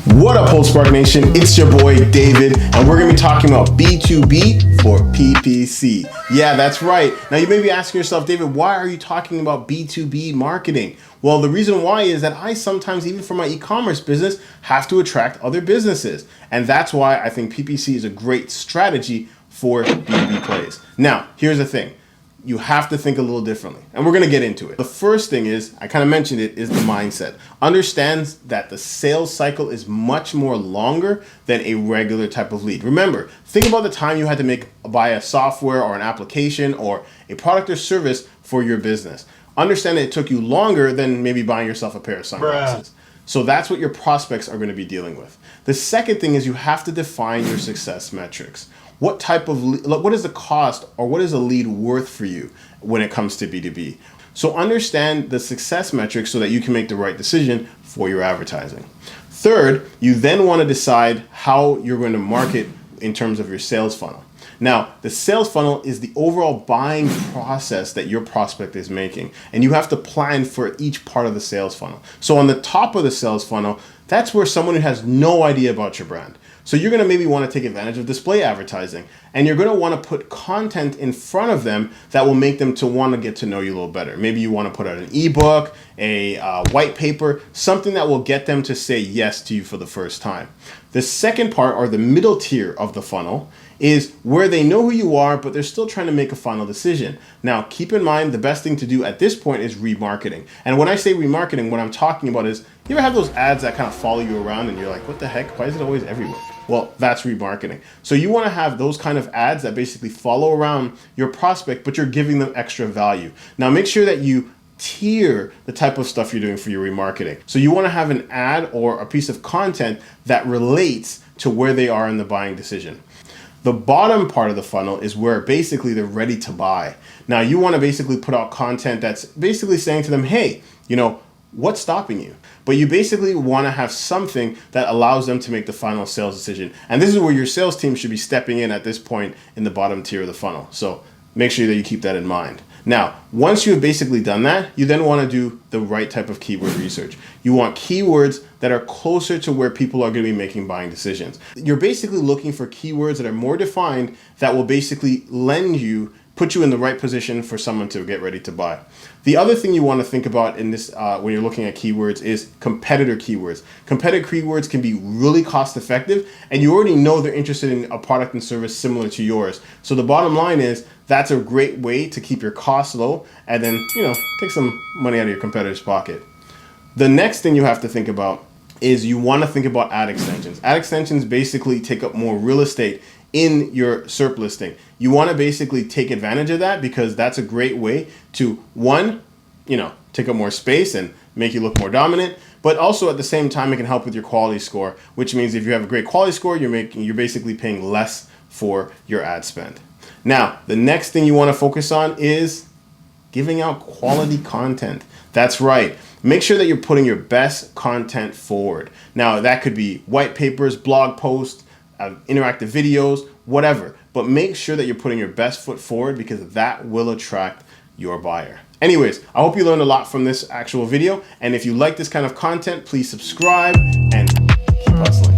What up, Holdspark Nation? It's your boy David, and we're going to be talking about B2B for PPC. Yeah, that's right. Now you may be asking yourself, David, why are you talking about B2B marketing? Well, the reason why is that I sometimes, even for my e-commerce business, have to attract other businesses. And that's why I think PPC is a great strategy for B2B plays. Now, here's the thing. You have to think a little differently, and we're going to get into it. The first thing is, I kind of mentioned it, is the mindset. Understands that the sales cycle is much more longer than a regular type of lead. Remember, think about the time you had to buy a software or an application or a product or service for your business. Understand that it took you longer than maybe buying yourself a pair of sunglasses. So that's what your prospects are going to be dealing with. The second thing is you have to define your success metrics. What is the cost, or what is a lead worth for you when it comes to B2B? So understand the success metrics so that you can make the right decision for your advertising. Third, you then want to decide how you're going to market in terms of your sales funnel. Now, the sales funnel is the overall buying process that your prospect is making, and you have to plan for each part of the sales funnel. So on the top of the sales funnel, that's where someone who has no idea about your brand. So you're going to maybe want to take advantage of display advertising, and you're going to want to put content in front of them that will make them to want to get to know you a little better. Maybe you want to put out an ebook, a white paper, something that will get them to say yes to you for the first time. The second part, or the middle tier of the funnel, is where they know who you are, but they're still trying to make a final decision. Now, keep in mind, the best thing to do at this point is remarketing. And when I say remarketing, what I'm talking about is, you ever have those ads that kind of follow you around and you're like, what the heck? Why is it always everywhere? Well, that's remarketing. So you want to have those kind of ads that basically follow around your prospect, but you're giving them extra value. Now, make sure that you tier the type of stuff you're doing for your remarketing. So you want to have an ad or a piece of content that relates to where they are in the buying decision. The bottom part of the funnel is where basically they're ready to buy. Now you want to basically put out content that's basically saying to them, hey, what's stopping you? But you basically want to have something that allows them to make the final sales decision. And this is where your sales team should be stepping in at this point in the bottom tier of the funnel. So make sure that you keep that in mind. Now, once you've basically done that, you then want to do the right type of keyword research. You want keywords that are closer to where people are going to be making buying decisions. You're basically looking for keywords that are more defined that will basically put you in the right position for someone to get ready to buy. The other thing you want to think about in this, when you're looking at keywords, is competitor keywords. Competitor keywords can be really cost effective, and you already know they're interested in a product and service similar to yours. So the bottom line is, that's a great way to keep your costs low and then, take some money out of your competitor's pocket. The next thing you have to think about is you want to think about ad extensions. Ad extensions basically take up more real estate in your SERP listing. You want to basically take advantage of that because that's a great way to, one, take up more space and make you look more dominant, but also at the same time, it can help with your quality score, which means if you have a great quality score, you're basically paying less for your ad spend. Now, the next thing you want to focus on is giving out quality content. That's right. Make sure that you're putting your best content forward. Now, that could be white papers, blog posts, interactive videos, whatever. But make sure that you're putting your best foot forward because that will attract your buyer. Anyways, I hope you learned a lot from this actual video. And if you like this kind of content, please subscribe and keep hustling.